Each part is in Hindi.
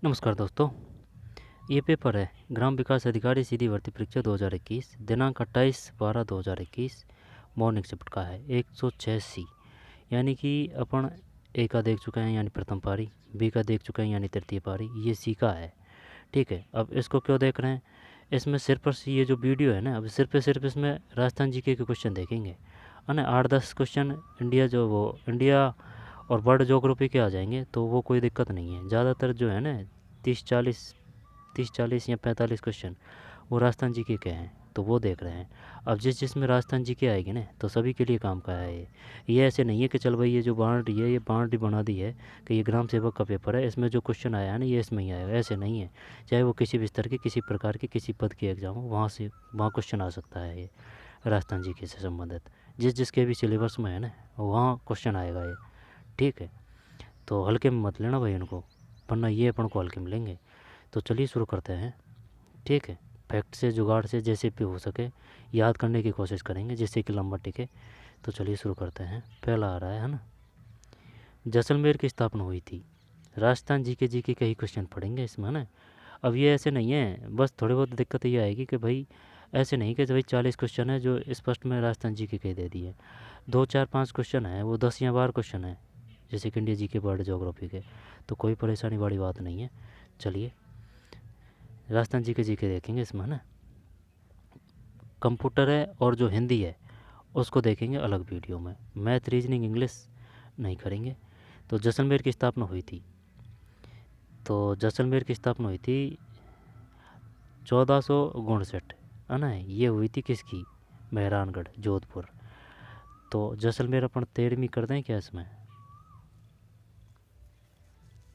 नमस्कार दोस्तों। ये पेपर है ग्राम विकास अधिकारी सीधी भर्ती परीक्षा 2021 दिनांक 28/12/2021 मॉर्निंग शिफ्ट का है 186। यानी कि अपन ए का देख चुके हैं यानी प्रथम पारी, बी का देख चुके हैं यानी तृतीय पारी, ये सी का है। ठीक है, अब इसको क्यों देख रहे हैं? इसमें सिर्फ और ये जो वीडियो है ना, अब सिर्फ इसमें राजस्थान जीके के क्वेश्चन देखेंगे है ना। 8-10 क्वेश्चन इंडिया और वर्ल्ड ज्योग्राफी के आ जाएंगे, तो वो कोई दिक्कत नहीं है। ज़्यादातर जो है ना 30-40 या 45 क्वेश्चन वो राजस्थान जीके के हैं, तो वो देख रहे हैं। अब जिसमें राजस्थान जीके आएगी ना, तो सभी के लिए काम का है ये ऐसे नहीं है कि चल भाई ये जो बाउंड्री है, ये बाउंड्री बना दी है कि ये ग्राम सेवक का पेपर है, इसमें जो क्वेश्चन आया है ना ये इसमें ही आएगा, ऐसे नहीं है। चाहे वो किसी भी स्तर के, किसी प्रकार के, किसी पद के एग्ज़ाम हो, वहाँ क्वेश्चन आ सकता है ये राजस्थान जीके से संबंधित। जिसके भी सिलेबस में है ना, वहाँ क्वेश्चन आएगा ये। ठीक है, तो हल्के में मत लेना भाई इनको, वरना ये अपन को हल्के में लेंगे। तो चलिए शुरू करते हैं। ठीक है, फैक्ट से जुगाड़ से जैसे भी हो सके याद करने की कोशिश करेंगे, जिससे कि लंबा टिके। तो चलिए शुरू करते हैं। पहला आ रहा है ना, जैसलमेर की स्थापना हुई थी। राजस्थान जीके के ही क्वेश्चन पढ़ेंगे इसमें ना। अब ये ऐसे नहीं है, बस थोड़ी बहुत दिक्कत ये आएगी कि भाई ऐसे नहीं कि भाई 40 क्वेश्चन है जो स्पष्ट में राजस्थान जीके के दे दिए, 2 4 5 क्वेश्चन है, वो 10 या 12 क्वेश्चन है जैसे कि इंडिया जीके, वर्ल्ड ज्योग्राफी के। तो कोई परेशानी वाली बात नहीं है। चलिए राजस्थान जीके देखेंगे इसमें ना। कंप्यूटर है और जो हिंदी है उसको देखेंगे अलग वीडियो में, मैथ रीजनिंग इंग्लिश नहीं करेंगे। तो जैसलमेर की स्थापना हुई थी, तो जैसलमेर की स्थापना हुई थी 1459 है ना। ये हुई थी किसकी? मेहरानगढ़, जोधपुर। तो जैसलमेर अपन 13वीं कर दें क्या इसमें?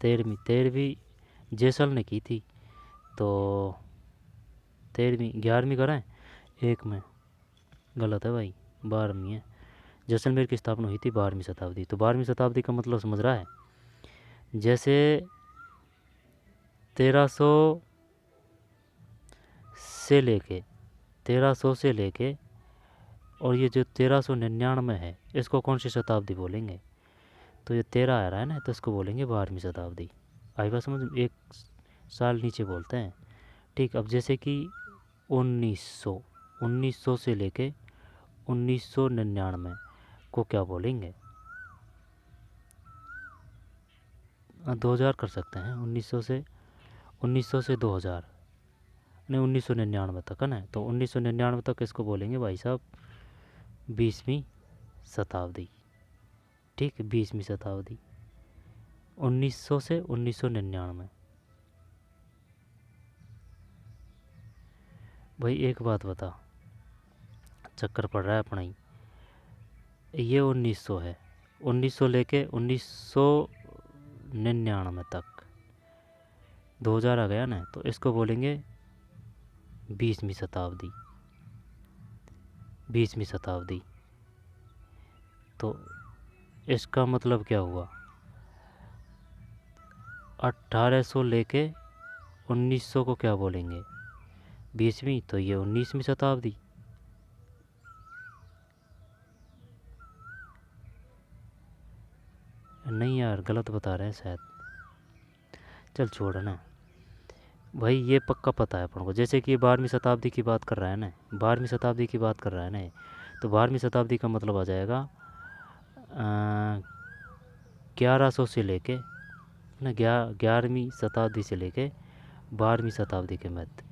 13वीं जैसल ने की थी, तो 13वीं 11वीं कराएं। एक में गलत है भाई, 12वीं है। जैसलमेर की स्थापना हुई थी 12वीं शताब्दी। तो 12वीं शताब्दी का मतलब समझ रहा है? जैसे 1300 से लेके 1300 से लेके और ये जो 1399 है, इसको कौन सी शताब्दी बोलेंगे? तो ये 13 आ रहा है ना, तो इसको बोलेंगे 12वीं शताब्दी। आई बात समझ? एक साल नीचे बोलते हैं। ठीक, अब जैसे कि 1900 से लेके 1999 को क्या बोलेंगे? 2000 कर सकते हैं। 1900 से 2000 नहीं, 1999 तक है ना। तो 1999 तक इसको बोलेंगे भाई साहब 20वीं शताब्दी। ठीक, 20वीं शताब्दी 1900 से 1999। भाई एक बात बता, चक्कर पड़ रहा है अपना ही। ये 1900 है, 1900 लेके 1999 तक 2000 आ गया ना, तो इसको बोलेंगे 20वीं शताब्दी। 20वीं शताब्दी। तो इसका मतलब क्या हुआ? 1800 लेके 1900 को क्या बोलेंगे? 20वीं। तो ये 19वीं शताब्दी। नहीं यार, गलत बता रहे हैं शायद। चल छोड़ ना भाई, ये पक्का पता है अपन को। जैसे कि 12वीं शताब्दी की बात कर रहा है ना, 12वीं शताब्दी की बात कर रहा है ना, तो 12वीं शताब्दी का मतलब आ जाएगा 1100 से लेके ना, 11वीं शताब्दी से लेके 12वीं शताब्दी के मध्य।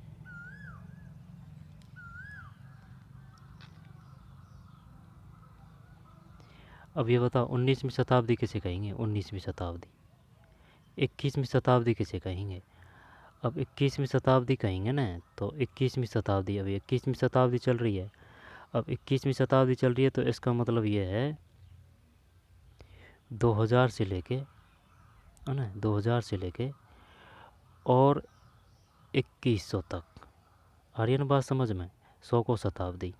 अब ये बताओ 19वीं शताब्दी किसे कहेंगे? 19वीं शताब्दी। 21वीं शताब्दी किसे कहेंगे? अब 21वीं शताब्दी कहेंगे ना, तो 21वीं शताब्दी, अभी 21वीं शताब्दी चल रही है। अब 21वीं शताब्दी चल रही है, तो इसका मतलब ये है 2000 से लेके है ना, 2000 से लेके और 2100 तक। आ रही है ना बात समझ में? 100 को शताब्दी,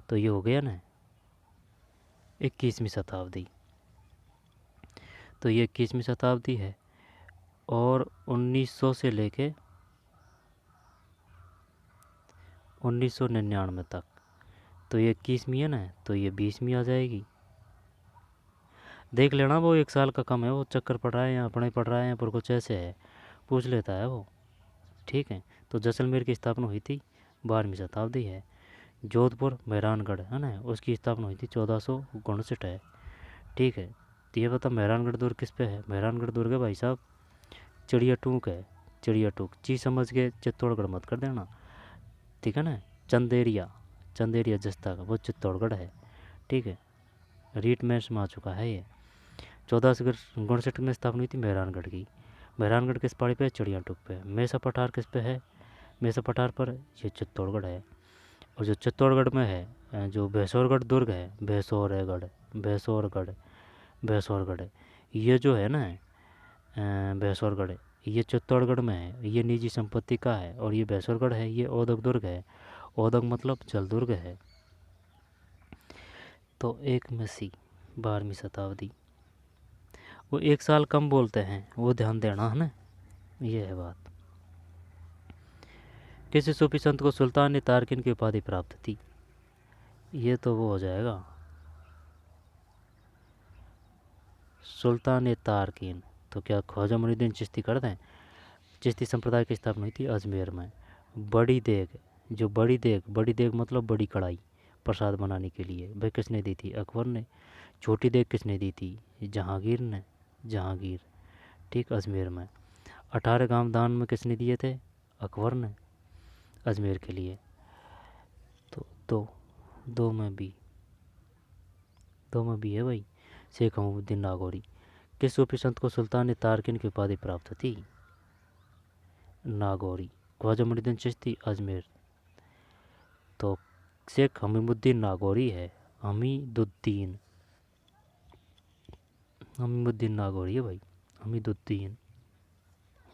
तो ये हो गया ना 21वीं शताब्दी। तो ये 21वीं शताब्दी है। और 1900 से लेके 1999 तक, तो ये 21वीं है ना, तो ये 20वीं आ जाएगी। देख लेना, वो एक साल का कम है, वो चक्कर पड़ रहा है या अपने पड़ रहा है या पर कुछ ऐसे है। पूछ लेता है वो। ठीक है, तो जैसलमेर की स्थापना हुई थी 12वीं शताब्दी है। जोधपुर मेहरानगढ़ है ना, उसकी स्थापना हुई थी 1459 है। ठीक है, तो ये बता मेहरानगढ़ दुर्ग किस पे है? मेहरानगढ़ दुर्ग है भाई साहब चिड़िया टूक है। चिड़िया टूक चीज समझ के चित्तौड़गढ़ मत कर देना, ठीक है ना। चंदेरिया, चंदेरिया जस्ता का वो चित्तौड़गढ़ है। ठीक है, रीट मैच में आ चुका है ये। 1459 में स्थापना हुई थी मेहरानगढ़ की। मेहरानगढ़ किस पहाड़ी पे है? चिड़िया टूक पे। मेसा पठार किस पे है? मेसा पठार पर ये चित्तौड़गढ़ है। और जो चित्तौड़गढ़ में है जो भैंसौरगढ़ दुर्ग है, भैंसौरगढ़, भैंसौरगढ़, भैंसौरगढ़, ये जो है ना भैंसौरगढ़, ये चित्तौड़गढ़ में है। ये निजी संपत्ति का है। और ये भैंसौरगढ़ है, ये औदक दुर्ग है। औदक मतलब जल दुर्ग है। तो 1 में 12वीं शताब्दी। वो 1 साल कम बोलते हैं, वो ध्यान देना है ना, ये है बात। किसी सूफी संत को सुल्तान ने तारकिन की उपाधि प्राप्त थी? ये तो वो हो जाएगा सुल्तान ए तारकिन। तो क्या ख्वाजा मुइनुद्दीन चिश्ती कर दें? चिश्ती संप्रदाय की स्थापना हुई थी अजमेर में। बड़ी देग, जो बड़ी देग मतलब बड़ी कढ़ाई प्रसाद बनाने के लिए, वह किसने दी थी? अकबर ने। छोटी देग किसने दी थी? जहांगीर ने, जहांगीर। ठीक, अजमेर में। 18 गांव दान में किसने दिए थे? अकबर ने, अजमेर के लिए। तो दो, 2 में भी है भाई। शेख अहमदुद्दीन नागौरी। किस सूफी संत को सुल्तान ने तारकिन की उपाधि प्राप्त थी? नागौरी। ख्वाजा मुइनुद्दीन चिश्ती, अजमेर। तो शेख हमीमुद्दीन नागौरी है। हमीदुद्दीन, हमीमुद्दीन नागौरी है भाई, हमीदुद्दीन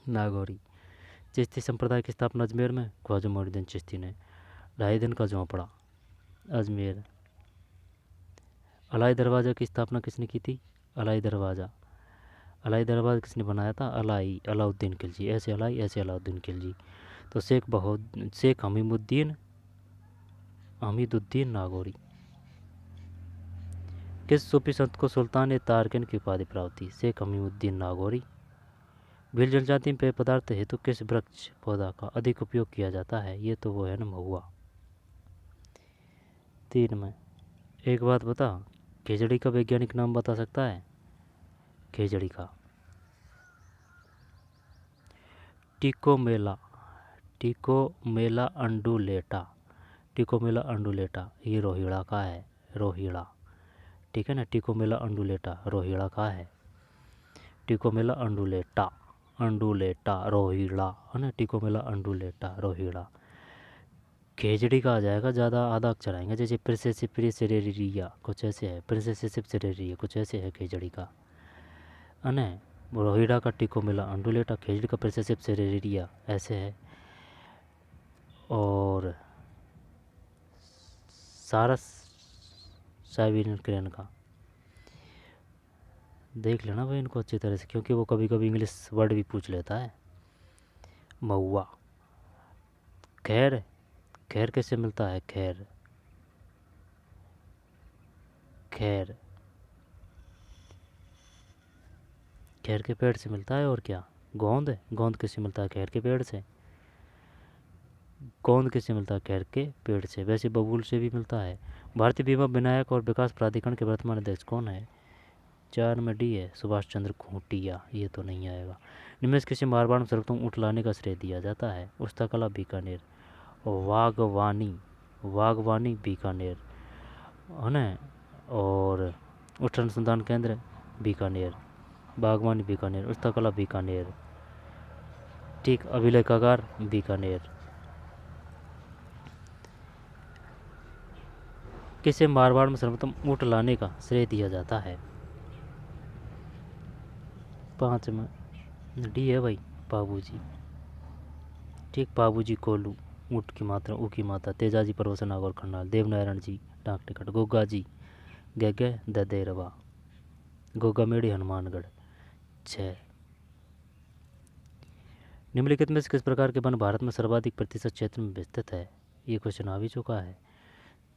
नागौरी। चिश्ती संप्रदाय की स्थापना अजमेर में ख्वाजा मुइनुद्दीन चिश्ती ने। 2.5 दिन का झोंपड़ा, अजमेर। अलाई दरवाज़ा की स्थापना किसने की थी? अलाई दरवाज़ा, अलाई दरवाज़ा किसने बनाया था? अलाई, अलाउद्दीन खिलजी। ऐसे अलाई, ऐसे अलाउद्दीन खिलजी। तो शेख हमीदुद्दीन नागौरी। किस सूफी संत को सुल्तान ए तारकिन की उपाधि प्राप्त थी? शेख हमीदुद्दीन नागौरी। भील जनजाति में पेय पदार्थ हेतु किस वृक्ष पौधा का अधिक उपयोग किया जाता है? ये तो वो है ना, महुआ। 3 में। एक बात बता, खेजड़ी का वैज्ञानिक नाम बता सकता है? खेजड़ी का टिकोमेला, टिकोमेला अंडुलेटा, टिकोमेला अंडुलेटा। ये रोहिड़ा का है, रोहिड़ा। ठीक है ना, टिकोमेला अंडुलेटा रोहिड़ा का है। टिकोमेला अंडुलेटा, अंडुलेटा रोहिड़ा है ना, टिकोमेला अंडुलेटा रोहिड़ा। खेजड़ी का आ जाएगा, ज़्यादा आधा अक्षर आएंगे, जैसे प्रिसेसिप्रिसेरेरिया कुछ ऐसे है, प्रिसेसिप्रिसेरेरिया कुछ ऐसे है खेजड़ी का, है ना। रोहिड़ा का टिकोमेला अंडुलेटा, खेजड़ी का प्रिसेसिप्रिसेरेरिया ऐसे है। और सारस साइबेरियन क्रेन का देख लेना भाई इनको अच्छी तरह से, क्योंकि वो कभी कभी इंग्लिश वर्ड भी पूछ लेता है। महुआ। खैर, खैर कैसे मिलता है? खैर, खैर, खैर के पेड़ से मिलता है। और क्या? गोंद, गोंद किससे मिलता है? खैर के पेड़ से। गोंद किससे मिलता है? खैर के पेड़ से। वैसे बबूल से भी मिलता है। भारतीय बीमा विनायक और विकास प्राधिकरण के वर्तमान अध्यक्ष कौन है? 4 में डी है, सुभाष चंद्र खूंटिया। ये तो नहीं आएगा। निम्न किसी मारवाड़ में सर्वोत्तम ऊँट लाने का श्रेय दिया जाता है? पुस्तकला बीकानेर। वागवानी, वागवानी बीकानेर है ना। और उष्ण अनुसंधान केंद्र बीकानेर, बागवानी बीकानेर, पुस्तकला बीकानेर। ठीक, अभिलेखागार बीकानेर। किसे मारवाड़ में सर्वोत्तम ऊँट लाने का श्रेय दिया जाता है? 5 में डी है भाई, बाबूजी। ठीक, बाबूजी कोलू, ऊँट की मात्रा ऊ की माता, तेजाजी परवसन नागौर खंडाल, देवनारायण जी डाक टिकट, गोगा जी गैगे ददेरवा, गोगा मेड़ी हनुमानगढ़। 6। निम्नलिखित में से किस प्रकार के वन भारत में सर्वाधिक प्रतिशत क्षेत्र में विस्तृत है? ये क्वेश्चन आ भी चुका है।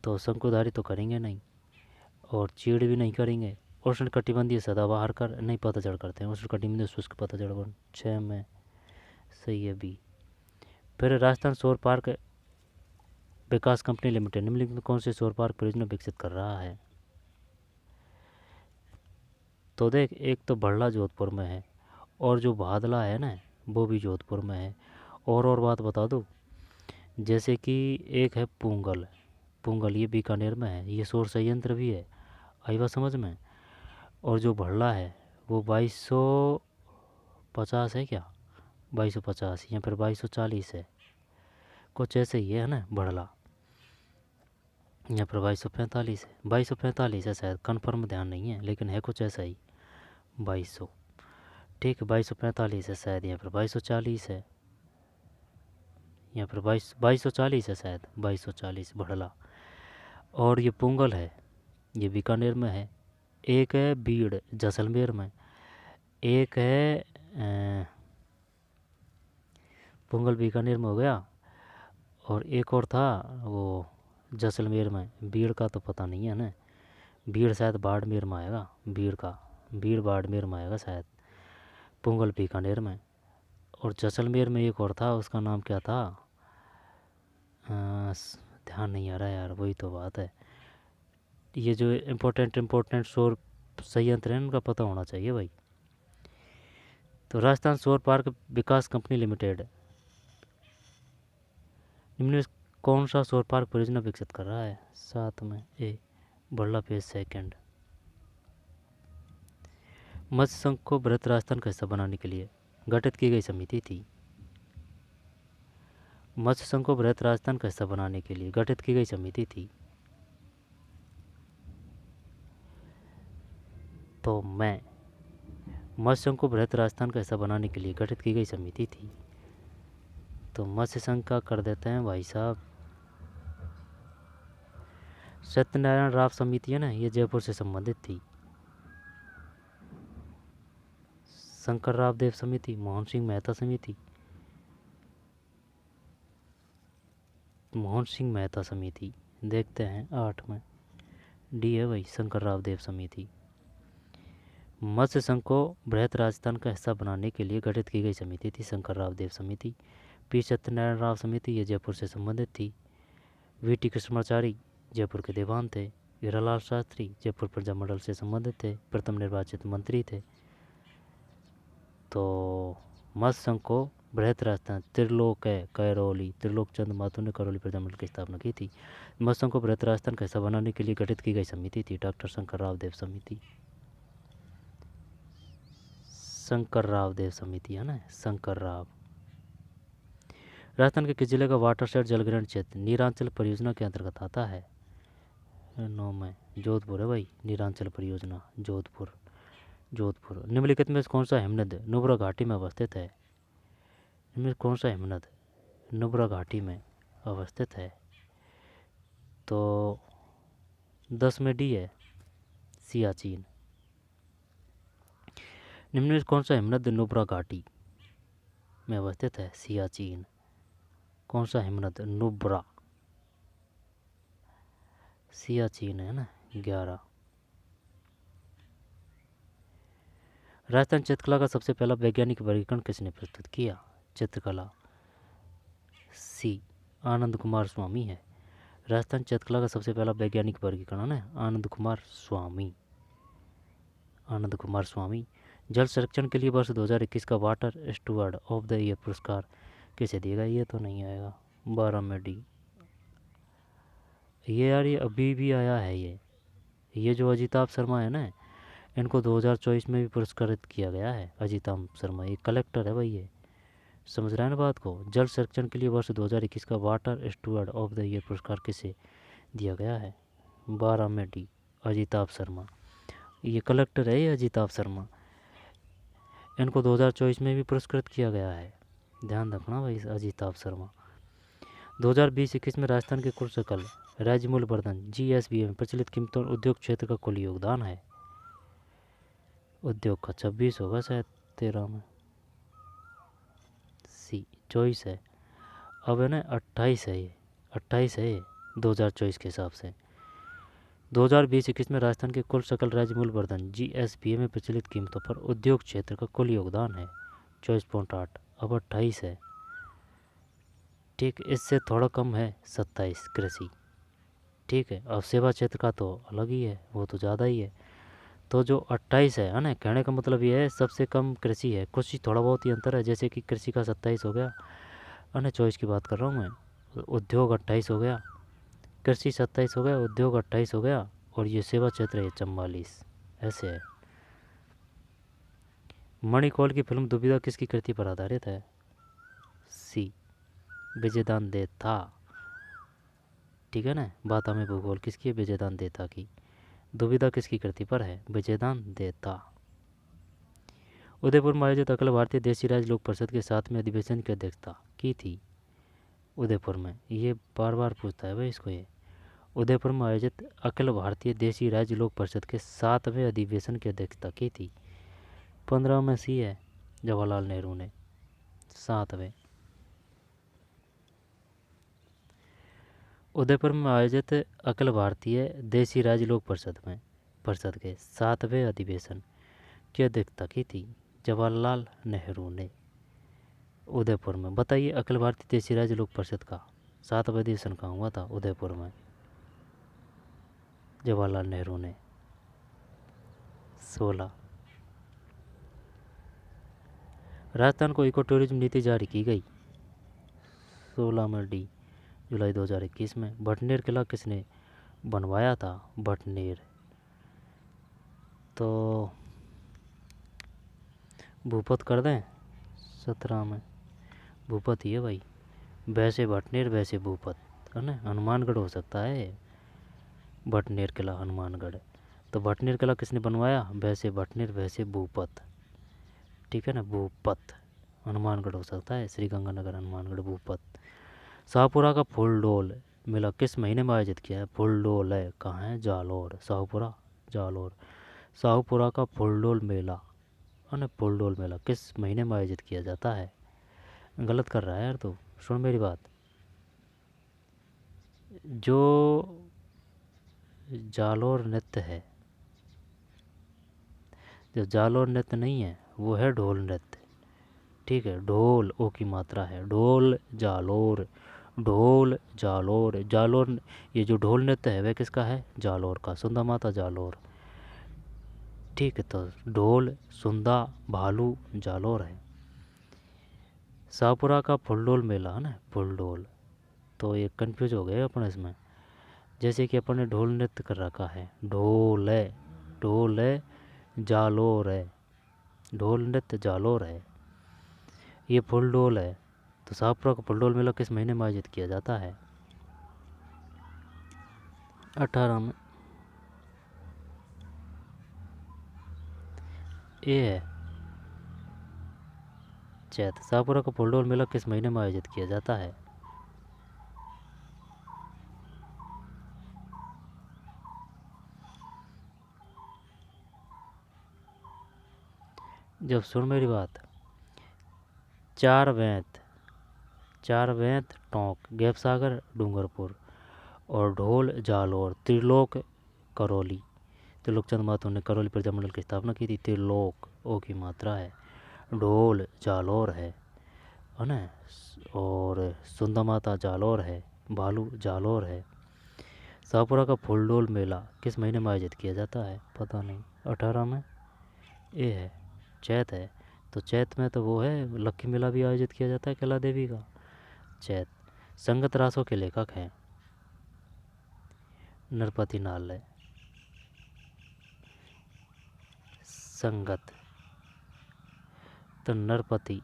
तो शंकुधारी तो करेंगे नहीं, और चीड़ भी नहीं करेंगे। उष्ण कटिबंधीय सदाबहार कर नहीं, पतझड़ करते हैं। उष्ण कटिबंधीय शुष्क पतझड़ वन। 6 में सही है बी। फिर राजस्थान सौर पार्क विकास कंपनी लिमिटेड निम्नलिखित में कौन से सौर पार्क परियोजना विकसित कर रहा है? तो देख, एक तो बड़ला जोधपुर में है और जो भादला है ना वो भी जोधपुर में है। और बात बता दूँ, जैसे कि एक है पूंगल, पूंगल ये बीकानेर में है, ये सौर संयंत्र भी है। आई बात समझ में? और जो भड़ला है वो 2250 है क्या, 2250 या फिर 2240 है, कुछ ऐसे ही है ना भड़ला, या फिर 2245 है, 2245 है शायद, कन्फर्म ध्यान नहीं है लेकिन है कुछ ऐसा ही 2200। ठीक है, 2245 है शायद, या फिर 2240 है, या फिर 2240 है शायद, 2240 भड़ला। और ये पुंगल है, ये बीकानेर में है। एक है बीड़ जैसलमेर में, एक है पुंगल बीकानेर में हो गया, और एक और था वो जैसलमेर में। बीड़ का तो पता नहीं है ना, बीड़ शायद बाड़मेर में आएगा, बीड़ बाड़मेर में आएगा शायद, पुंगल बीकानेर में। और जैसलमेर में एक और था, उसका नाम क्या था, ध्यान नहीं आ रहा यार, वही तो बात है। ये जो इम्पोर्टेंट सौर संयंत्र है उनका पता होना चाहिए भाई। तो राजस्थान सौर पार्क विकास कंपनी लिमिटेड निम्न में कौन सा सौर पार्क परियोजना विकसित कर रहा है? 7 में ए, बड़ला पेज सेकंड। मत्स्य संघ को बृहत राजस्थान का हिस्सा बनाने के लिए गठित की गई समिति थी। मत्स्य संघ को बृहत राजस्थान का हिस्सा बनाने के लिए गठित की गई समिति थी। तो मैं मत्स्य संघ को बृहत राजस्थान का हिस्सा बनाने के लिए गठित की गई समिति थी। तो मत्स्य संघ का कर देते हैं भाई साहब, सत्यनारायण राव समिति है ना, ये जयपुर से संबंधित थी। शंकर राव देव समिति, मोहन सिंह मेहता समिति, मोहन सिंह मेहता समिति देखते हैं 8 में, डी है भाई, शंकर राव देव समिति। मत्स्य संघ को बृहत राजस्थान का हिस्सा बनाने के लिए गठित की गई समिति थी शंकर राव देव समिति। पी सत्यनारायण राव समिति ये जयपुर से संबंधित थी। वी टी कृष्णाचारी जयपुर के दीवान थे। हीरालाल शास्त्री जयपुर प्रजा मंडल से संबंधित थे, प्रथम निर्वाचित मंत्री थे। तो मत्स्य संघ को बृहत राजस्थान त्रिलोक चंद माथुर ने करौली प्रजा मंडल की स्थापना की थी। मत्स्य संघ को बृहत राजस्थान का हिस्सा बनाने के लिए गठित की गई समिति थी डॉक्टर शंकर राव देव समिति। शंकर राव देव समिति है ना, शंकर राव। राजस्थान के किस जिले का वाटरशेड जलग्रहण क्षेत्र नीरांचल परियोजना के अंतर्गत आता है? 9 में जोधपुर है भाई, नीरांचल परियोजना जोधपुर। निम्नलिखित में कौन सा हिमनद नुब्रा घाटी में अवस्थित है? इनमें कौन सा हिमनद नुब्रा घाटी में अवस्थित है? तो 10 में डी है, सियाचिन। निम्न में कौन सा हिमनद नुब्रा घाटी में अवस्थित है? सियाचिन। कौन सा हिमनद नुब्रा, सियाचिन है ना 11। राजस्थान चित्रकला का सबसे पहला वैज्ञानिक वर्गीकरण किसने प्रस्तुत किया? चित्रकला, सी आनंद कुमार स्वामी है। राजस्थान चित्रकला का सबसे पहला वैज्ञानिक वर्गीकरण है आनंद कुमार स्वामी। जल संरक्षण के लिए वर्ष 2021 का water steward of the year पुरस्कार किसे दिया गया? ये तो नहीं आएगा, 12 में डी। ये यार ये अभी भी आया है, ये जो अजिताभ शर्मा है ना, इनको 2024 में भी पुरस्कृत किया गया है। अजिताभ शर्मा ये कलेक्टर है भाई, ये समझ रहे हैं ना बात को। जल संरक्षण के लिए वर्ष 2021 का water steward of the year पुरस्कार किसे दिया गया है? 12 में डी, अजिताभ शर्मा। ये कलेक्टर है ये अजिताभ शर्मा, इनको 2024 में भी पुरस्कृत किया गया है, ध्यान रखना भाई अजिताभ शर्मा। 2020-21 में राजस्थान के कुल सकल राज्य मूल्य वर्धन GSB में प्रचलित कीमतों और उद्योग क्षेत्र का कुल योगदान है। उद्योग का 26 होगा शायद, 13 में सी 24 है। अब है ना 28 है, ये 28 है ये 2024 के हिसाब से। 2020-21 में राजस्थान के कुल सकल राज्य मूल्य वर्धन GSB में प्रचलित कीमतों पर उद्योग क्षेत्र का कुल योगदान है 24.8। अब 28 है। ठीक, इससे थोड़ा कम है 27 कृषि। ठीक है, अब सेवा क्षेत्र का तो अलग ही है, वो तो ज़्यादा ही है। तो जो 28 है ना, कहने का मतलब ये है सबसे कम कृषि है। कुछ ही थोड़ा बहुत ही अंतर है, जैसे कि कृषि का 27 हो गया, अन्य 24 की बात कर रहा हूँ मैं। उद्योग 28 हो गया, कृषि 27 हो गया, उद्योग 28 हो गया, और ये सेवा क्षेत्र है 44। ऐसे है। मणिकौल की फिल्म दुविधा किसकी कृति पर आधारित है? सी, विजयदान देथा। ठीक है ना, बात हमें भूगोल किसकी है? विजयदान देथा की। दुविधा किसकी कृति पर है? विजयदान देथा। उदयपुर में आयोजित अखिल भारतीय देशी राज्य लोक परिषद के 7वें अधिवेशन की अध्यक्षता की थी? उदयपुर में, ये बार बार पूछता है भाई इसको ये। उदयपुर में आयोजित अखिल भारतीय देशी राज्य लोक परिषद के 7वें अधिवेशन की अध्यक्षता की थी? 15 में सी है, जवाहरलाल नेहरू ने। 7वें। उदयपुर में आयोजित अखिल भारतीय देशी राज्य लोक परिषद के 7वें अधिवेशन की अध्यक्षता की थी? जवाहरलाल नेहरू ने। उदयपुर में, बताइए अखिल भारतीय देशी राज्य लोक परिषद का 7वां अधिवेशन कहाँ हुआ था? उदयपुर में। जवाहरलाल नेहरू ने। 16। राजस्थान को इको टूरिज्म नीति जारी की गई? 16 में डी, जुलाई 2021 में। भटनेर किला किसने बनवाया था? भटनेर तो भूपत कर दें। 17 में भूपत ही है भाई। वैसे भटनेर वैसे भूपत है ना, हनुमानगढ़ हो सकता है भटनेर किला, हनुमानगढ़। तो भटनेर किला किसने बनवाया? वैसे भटनेर वैसे भूपत। ठीक है ना, भूपत। हनुमानगढ़ हो सकता है, श्री गंगानगर, हनुमानगढ़, भूपत। शाहपुरा का फूलडोल मेला किस महीने में आयोजित किया है? फूलडोल है कहाँ है? जालोर। शाहपुरा, जालोर। शाहपुरा का फूलडोल मेला है ना, फूलडोल मेला किस महीने में आयोजित किया जाता है? गलत कर रहा है यार, तो सुन मेरी बात। जो जालोर नृत्य है, जो जालोर नृत्य नहीं है, वो है ढोल नृत्य। ठीक है, ढोल, ओ की मात्रा है, ढोल जालोर, ढोल जालोर, जालोर। ये जो ढोल नृत्य है वह किसका है? जालोर का, सुंदा माता जालोर। ठीक है, तो ढोल, सुंदा, भालू, जालोर है। शाहपुरा का फुलडोल मेला है ना, फुलडोल। तो ये कंफ्यूज हो गए अपन इसमें, जैसे कि अपन ने ढोल नृत्य कर रखा है, ढोल है, ढोल है, जालोर है, ढोल नृत्य जालोर है, ये फुलडोल है। तो शाहपुरा का फुलडोल मेला किस महीने में आयोजित किया जाता है? 18 में। ए है चैत। शाहपुरा का फुलडोल मेला किस महीने में आयोजित किया जाता है? जब, सुन मेरी बात, चार वैंत टोंक, गैपसागर डूंगरपुर, और ढोल जालोर, त्रिलोक करौली। त्रिलोक चंद महतो ने करौली प्रजामंडल की स्थापना की थी। त्रिलोक, ओ की मात्रा है, ढोल जालोर है ना, और सुंदा माता जालोर है, भालू जालोर है। शाहपुरा का फूलडोल मेला किस महीने में आयोजित किया जाता है? पता नहीं। 18 में। ए है, चैत है। तो चैत में तो वो है, लक्खी मेला भी आयोजित किया जाता है कैला देवी का, चैत। संगत रासों के लेखक हैं? नरपति नालय। संगत, तो नरपति।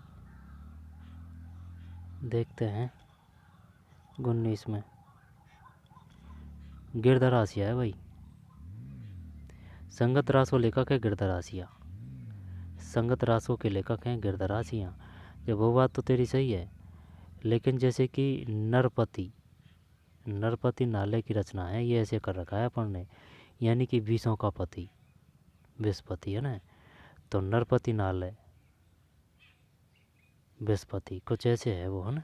देखते हैं 19 में। गिरधर आसिया है भाई। संगत रासो लेखक है गिरधर आसिया। संगत रासों के लेखक हैं गिरधर आसिया। जब वो बात तो तेरी सही है, लेकिन जैसे कि नरपति, नरपति नाले की रचना है, ये ऐसे कर रखा है अपन ने, यानी कि विषों का पति, बृहस्पति है ना, तो नरपति नालय, बृहस्पति, कुछ ऐसे है वो है ना,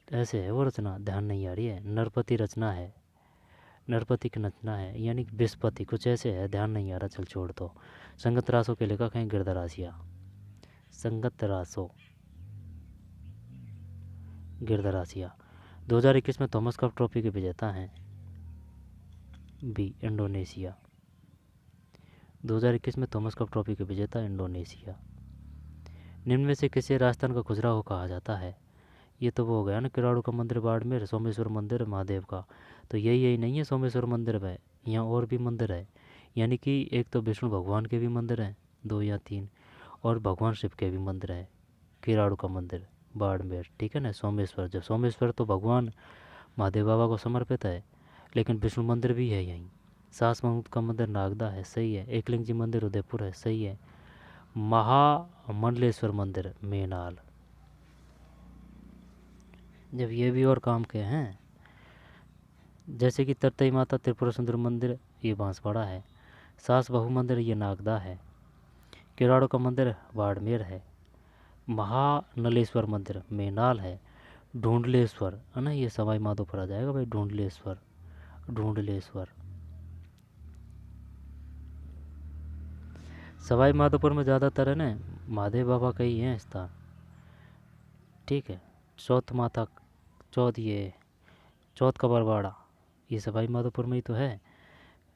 ऐसे है वो रचना, ध्यान नहीं आ रही है। नरपति रचना है, नरपति की रचना है, यानी कि बृहस्पति, कुछ ऐसे है, ध्यान नहीं आ रहा, चल छोड़ दो। संगत रासों के लेखक हैं गिरधर आसिया। संगत रासो गिरदरासिया। 2021 में थॉमस कप ट्रॉफी के विजेता हैं बी इंडोनेशिया। 2021 में थॉमस कप ट्रॉफी के विजेता इंडोनेशिया। निम्न में से किसे राजस्थान का खजुराहो कहा जाता है? ये तो वो हो गया ना, किराड़ू का मंदिर बाड़मेर, सोमेश्वर मंदिर महादेव का। तो यही नहीं है सोमेश्वर मंदिर में, यहाँ और भी मंदिर है। यानी कि एक तो विष्णु भगवान के भी मंदिर हैं 2 या 3, और भगवान शिव के भी मंदिर हैं। किराड़ू का मंदिर बाड़मेर, ठीक है ना। सोमेश्वर, जब सोमेश्वर तो भगवान महादेव बाबा को समर्पित है, लेकिन विष्णु मंदिर भी है यहीं। सास महमूद का मंदिर नागदा है, सही है। एकलिंग जी मंदिर उदयपुर है, सही है। महामंडलेश्वर मंदिर मेनाल। जब ये भी और काम के हैं, जैसे कि तरतई माता त्रिपुरा सुंदर मंदिर ये बांसवाड़ा है। सास बहू मंदिर ये नागदा है। किराड़ो का मंदिर बाड़मेर है। महानलेश्वर मंदिर मेनाल है। ढूंढलेश्वर है ना, ये सवाई माधोपुर आ जाएगा भाई। ढूंढलेश्वर, ढूंढलेश्वर सवाई माधोपुर में ज़्यादातर है ना महादेव बाबा का ही है स्थान, ठीक है। चौथ माता, चौथ का बरवाड़ा ये सवाई माधोपुर में ही तो है,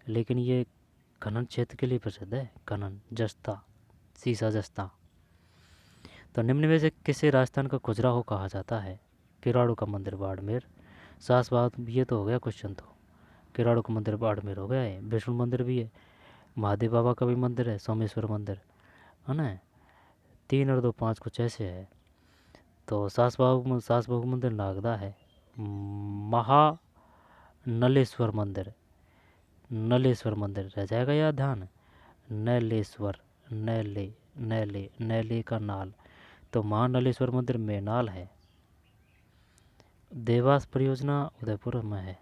लेकिन ये खनन क्षेत्र के लिए प्रसिद्ध है। खनन जस्ता, सीसा जस्ता। तो निम्न में से किसे राजस्थान का खजुराहो कहा जाता है? किराड़ू का मंदिर बाड़मेर। सास बात ये तो हो गया क्वेश्चन, तो किराड़ू का मंदिर बाड़मेर हो गया है। विष्णु मंदिर भी है, महादेव बाबा का भी मंदिर है, सोमेश्वर मंदिर है ना। 3 और 2 5 कुछ ऐसे है। तो सास बहू मंदिर नागदा है। महानलेश्वर मंदिर, नलेश्वर मंदिर रह जाएगा याद ध्यान। नलेश्वर, नले का नाल, तो महानलेश्वर मंदिर मेनाल है। देवास परियोजना उदयपुर में है।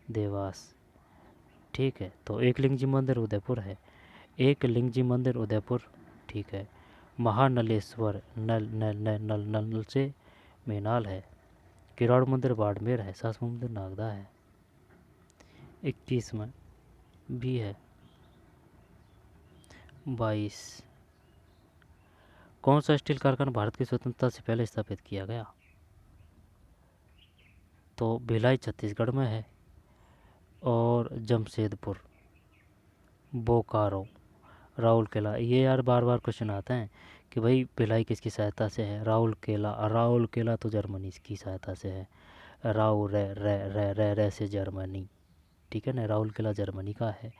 देवास, ठीक है। तो एकलिंग जी मंदिर उदयपुर है। एकलिंग जी मंदिर उदयपुर, ठीक है। महानलेश्वर नल से मेनाल है। किराड़ मंदिर बाड़मेर है। सास मंदिर नागदा है। 21 में भी है। 22 कौन सा स्टील कारखाना भारत की स्वतंत्रता से पहले स्थापित किया गया? तो भिलाई छत्तीसगढ़ में है, और जमशेदपुर, बोकारो, राउरकेला। ये यार बार बार क्वेश्चन आते हैं कि भाई भिलाई किसकी सहायता से है? राउरकेला तो जर्मनी की सहायता से है। राउ रे रे रे रे रे से जर्मनी, ठीक है ना। राउरकेला जर्मनी का है।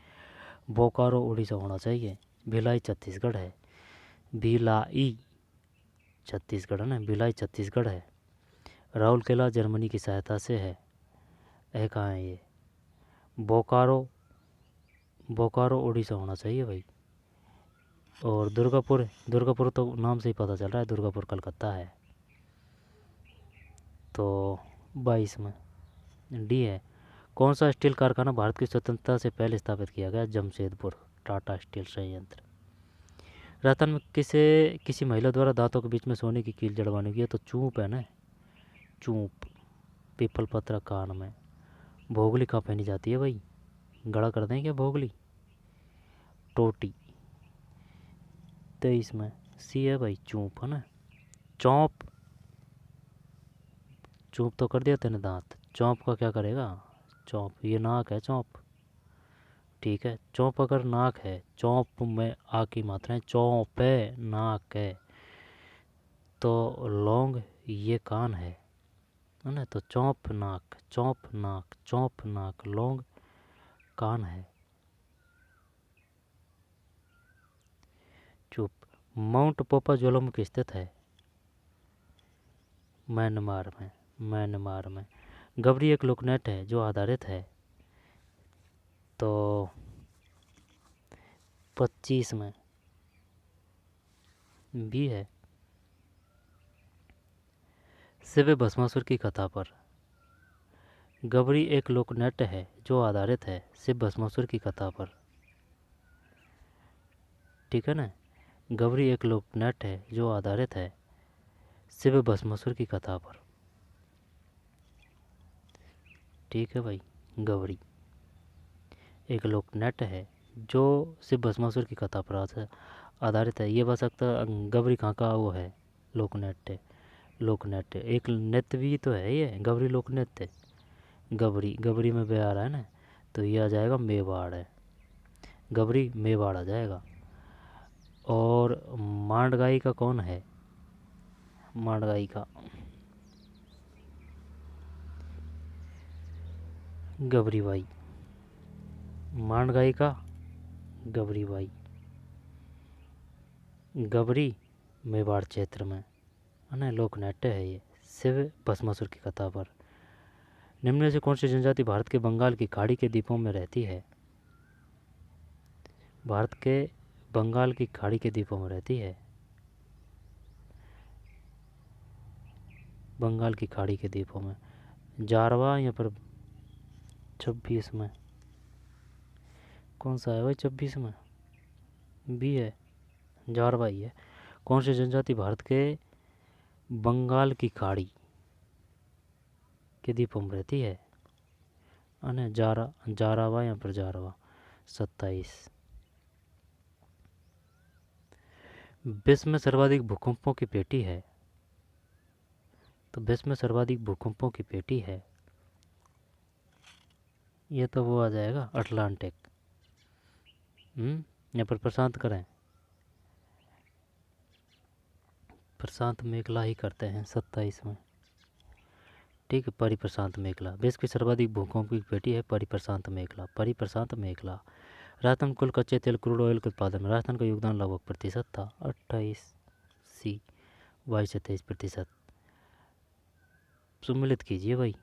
बोकारो उड़ीसा होना चाहिए। भिलाई छत्तीसगढ़ है। भिलाई छत्तीसगढ़ है ना, भिलाई छत्तीसगढ़ है। राउरकेला जर्मनी की सहायता से है। कहाँ है ये? बोकारो उड़ीसा होना चाहिए भाई। और दुर्गापुर तो नाम से ही पता चल रहा है, दुर्गापुर कलकत्ता है। तो 22 में डी है। कौन सा स्टील कारखाना भारत की स्वतंत्रता से पहले स्थापित किया गया? जमशेदपुर, टाटा स्टील संयंत्र। राजस्थान में किसी महिला द्वारा दांतों के बीच में सोने की कील जड़वाने की है? तो चूप है ना, चूप, पीपल पत्र कान में। भोगली कहाँ पहनी जाती है भाई? गड़ा कर दें क्या भोगली? टोटी। 23 में सी है भाई, चूप है ना। चौंप तो कर दिया तेने दांत, चौंप का क्या करेगा? चौंप, ये नाक है चौंप, ठीक है। चौंप अगर नाक है, चौंप में आ की मात्रा है, चौंप है नाक है। तो लौंग ये कान है ना। तो चौंप नाक, लौंग कान है। चुप। माउंट पोपा ज्वालामुखी स्थित है म्यांमार में। गबरी एक लोकनेट है जो आधारित है। तो 25 में भी है। शिव भस्मासुर की कथा पर। गबरी एक लोकनाट्य है जो आधारित है शिव भस्मासुर की कथा पर, ठीक है ना। गबरी एक लोकनाट्य है जो आधारित है शिव भस्मासुर की कथा पर, ठीक है भाई। गबरी एक लोकनाट्य है जो शिव भस्मासुर की कथा पर आधारित है। ये बस सकता गबरी खां का वो है लोक नृत्य। लोक नृत्य एक नृत्य भी तो है ये, गबरी लोक नृत्य। गबरी गबरी में बे आ रहा है ना, तो ये आ जाएगा मेवाड़ है, गबरी मेवाड़ आ जाएगा। और मांड गायिका कौन है? मांड गायिका गबरी बाई। मांड गायिका गबरी बाई। गबरी मेवाड़ क्षेत्र में है ना लोक नाट्य है ये, शिव भस्मासुर की कथा पर। निम्न में से कौन सी जनजाति भारत के बंगाल की खाड़ी के द्वीपों में रहती है? भारत के बंगाल की खाड़ी के द्वीपों में रहती है। बंगाल की खाड़ी के द्वीपों में जारवा यहाँ पर 26 में कौन सा है भाई? 26 में भी है, जारवा ही है। कौन सी जनजाति भारत के बंगाल की खाड़ी के द्वीपों में रहती है? अने जारावा यहाँ पर जारवा 27। विश्व में सर्वाधिक भूकंपों की पेटी है, तो विश्व में सर्वाधिक भूकंपों की पेटी है, ये तो वो आ जाएगा अटलांटिक। यहाँ पर प्रशांत करें, प्रशांत मेघला ही करते हैं 27 में। ठीक है, परिप्रशांत मेघला। विश्व की सर्वाधिक भूकंप की पेटी है परिप्रशांत मेघला। परिप्रशांत मेघला। राजस्थान कुल कच्चे तेल क्रूड ऑयल के उत्पादन में राजस्थान का योगदान लगभग प्रतिशत था 28 22 से 23%। सम्मिलित कीजिए भाई,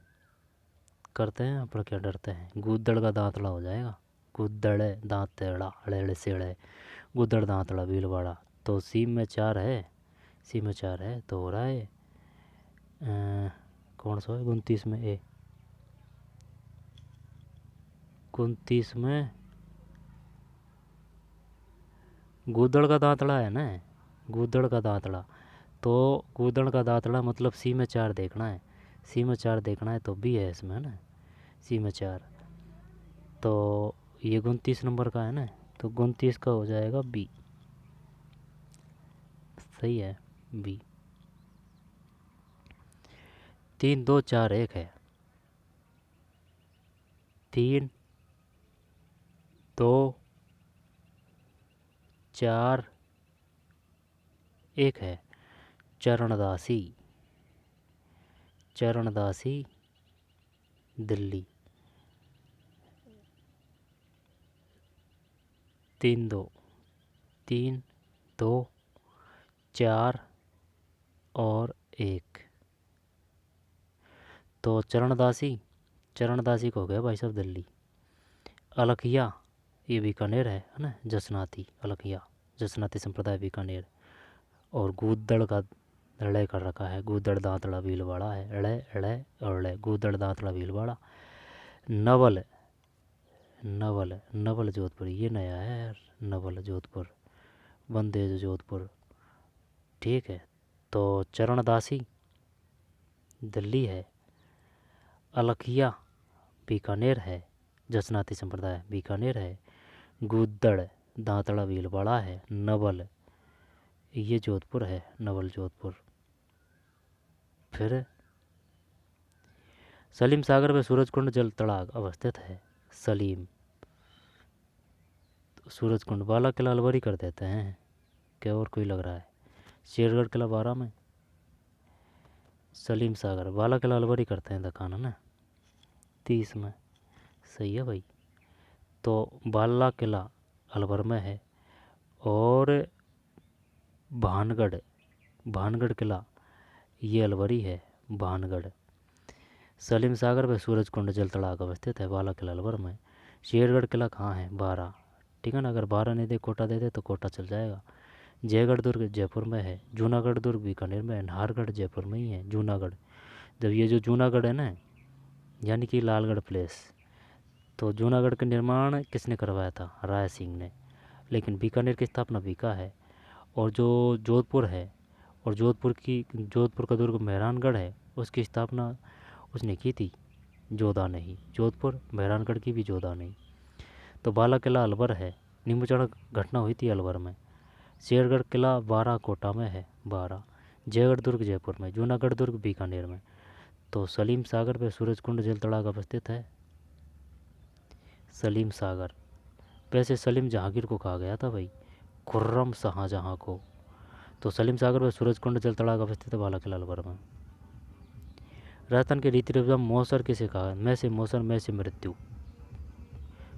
करते हैं अपना, क्या डरते हैं। गुद्दड़ का दांतड़ा हो जाएगा, गुद्दड़ दांतड़ा अड़े सेड़े, गुद्दड़ दांतड़ा भीलवाड़ा। तो सी में 4 है, सी में 4 है तो हो रहा है कौन सा है? 29 में ए, 29 में गुद्दड़ का दांतड़ा है ना, गुद्दड़ का दांतड़ा। तो गुद्दड़ का दांतड़ा मतलब सी में 4 देखना है, सी में 4 देखना है तो बी है इसमें है ना, सी में 4। तो ये 29 नंबर का है ना, तो 29 का हो जाएगा बी। सही है बी। 3 2 4 1 है, 3 2 4 1 है। चरणदासी, चरणदासी दिल्ली। 3 2 3 2 4 और 1। तो चरणदासी, चरणदासी को हो गया भाई साहब दिल्ली। अलखिया ये बीकानेर है ना, जसनाती अलखिया, जसनाती संप्रदाय बीकानेर। और गूदड़ का लड़े कर रखा है, गूदड़ दांतड़ा भीलवाड़ा है, अड़े अड़े अड़े गूदड़ दांतड़ा भीलवाड़ा। नवल, नवल नवल जोधपुर, ये नया है यार, नवल जोधपुर, बंदेज जोधपुर। ठीक है, तो चरणदासी दिल्ली है, अलखिया बीकानेर है, जसनाती संप्रदाय बीकानेर है, गूदड़ दांतड़ा भीलवाड़ा है, नवल ये जोधपुर है, नवल जोधपुर। फिर सलीम सागर में सूरजकुंड जल तड़ाग अवस्थित है। सलीम, तो सूरजकुंड बाला किला अलवरी कर देते हैं क्या, और कोई लग रहा है? शेरगढ़ किला 12 में, सलीम सागर बाला किला अलवरी करते हैं दखान है ना 30 में। सही है भाई। तो बाला किला अलवर में है, और भानगढ़, भानगढ़ किला ये अलवरी है, भानगढ़। सलीम सागर में सूरजकुंड जल तड़ाग अवस्थित है, बाला किला अलवर में। शेरगढ़ किला कहाँ है? 12। ठीक है ना, अगर 12 नहीं दे कोटा दे दे तो कोटा चल जाएगा। जयगढ़ दुर्ग जयपुर में है, जूनागढ़ दुर्ग बीकानेर में है, नाहरगढ़ जयपुर में ही है। जूनागढ़, जब ये जो जूनागढ़ है ना, यानी कि लालगढ़ प्लेस, तो जूनागढ़ का निर्माण किसने करवाया था? राय सिंह ने। लेकिन बीकानेर की स्थापना बीका है। और जो जोधपुर है, और जोधपुर का दुर्ग मेहरानगढ़ है, उसकी स्थापना उसने की थी, जोधा ने ही। जोधपुर मेहरानगढ़ की भी जोधा ने ही। तो बाला किला अलवर है। निम्बुचढ़ घटना हुई थी अलवर में, शेरगढ़ किला बाराकोटा में है, 12। जयगढ़ दुर्ग जयपुर में, जूनागढ़ दुर्ग बीकानेर में। तो सलीम सागर पे सूरजकुंड जल तड़ाक अवस्थित है। सलीम सागर, वैसे सलीम जहांगीर को कहा गया था भाई, खुर्रम शाहजहां को। तो सलीम सागर पर सूरजकुंड जल तड़ाक अवस्थित है बाला किला अलवर में। राजस्थान के रीति रिवाज मौसर किसे कहा? मैं से मौसर, मैं से मृत्यु।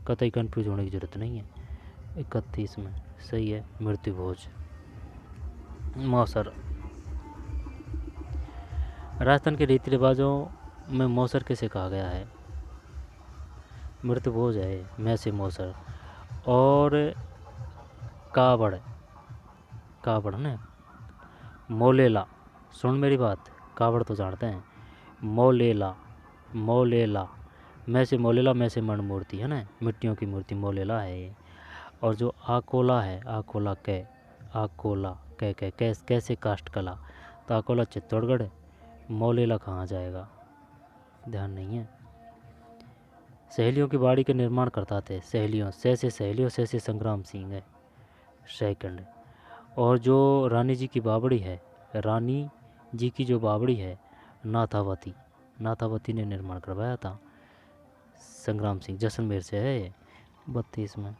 कतई कन्फ्यूज होने की जरूरत नहीं है। 31 में सही है, मृत्यु भोज मौसर। राजस्थान के रीति रिवाजों में मौसर किसे कहा गया है? मृत्यु भोज है, मैं से मौसर। और कावड़, कावड़ ना, मोलेला, सुन मेरी बात, कावड़ तो जानते हैं। मोलेला, मोलेला, मैं से मोलेला, मैं से मण मूर्ति है ना, मिट्टियों की मूर्ति मोलेला है ये। और जो आकोला है, आकोला कै, आकोला कै कै कैसे काष्ठ कला, तो आकोला चित्तौड़गढ़, मोलेला कहाँ जाएगा, ध्यान नहीं है। सहेलियों की बाड़ी के निर्माण करता थे, सहेलियों से सहेलियों से संग्राम सिंह है, सेकंड। और जो रानी जी की बावड़ी है, रानी जी की जो बावड़ी है, नाथावती, नाथावती ने निर्माण करवाया था, संग्राम सिंह, जैसलमेर से है ये, 32 में।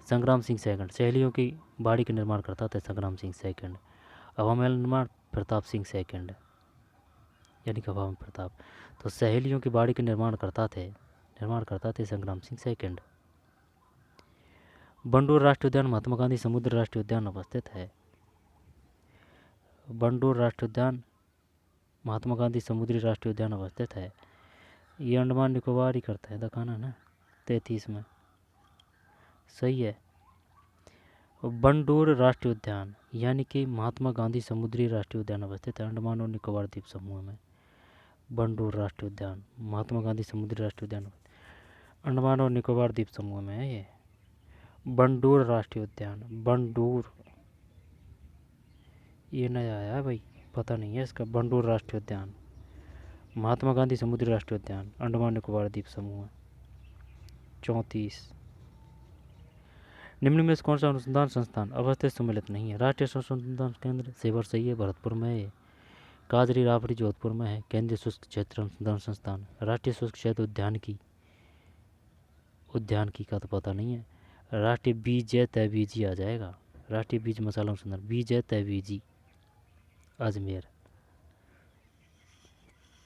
संग्राम सिंह सेकंड, सहेलियों की बाड़ी के निर्माण करता था संग्राम सिंह सेकंड। हवा महल निर्माण प्रताप सिंह सेकंड, यानी कि हवा में प्रताप। तो सहेलियों की बाड़ी के निर्माण करता थे संग्राम सिंह सेकंड। बंडूर राष्ट्रीय उद्यान महात्मा गांधी समुद्र राष्ट्रीय उद्यान अवस्थित है। बंडूर राष्ट्रीय उद्यान महात्मा गांधी समुद्री राष्ट्रीय उद्यान अवस्थित है। ये अंडमान निकोबार ही करता है दिखाना ना, 33 में सही है। बंडूर राष्ट्रीय उद्यान यानी कि महात्मा गांधी समुद्री राष्ट्रीय उद्यान अवस्थित है अंडमान और निकोबार द्वीप समूह में। बंडूर राष्ट्रीय उद्यान महात्मा गांधी समुद्री राष्ट्रीय उद्यान अंडमान और निकोबार द्वीप समूह में है ये। बंडूर राष्ट्रीय उद्यान, बंडूर ये नया आया है भाई, पता नहीं है इसका। बंडूर राष्ट्रीय उद्यान महात्मा गांधी समुद्री राष्ट्रीय उद्यान अंडमान निकोबार द्वीप समूह। 34 निम्न में से कौन सा अनुसंधान संस्थान अवस्थित सम्मिलित नहीं है? राष्ट्रीय अनुसंधान केंद्र सेवर सही है, भरतपुर में है। काजरी राबड़ी जोधपुर में है। केंद्रीय शुष्क क्षेत्र अनुसंधान संस्थान, राष्ट्रीय शुष्क क्षेत्र उद्यानिकी का तो पता नहीं है। राष्ट्रीय बीज तैबीजी आ जाएगा, राष्ट्रीय बीज मसाला अनुसंधान, बीज तैबीजी अजमेर।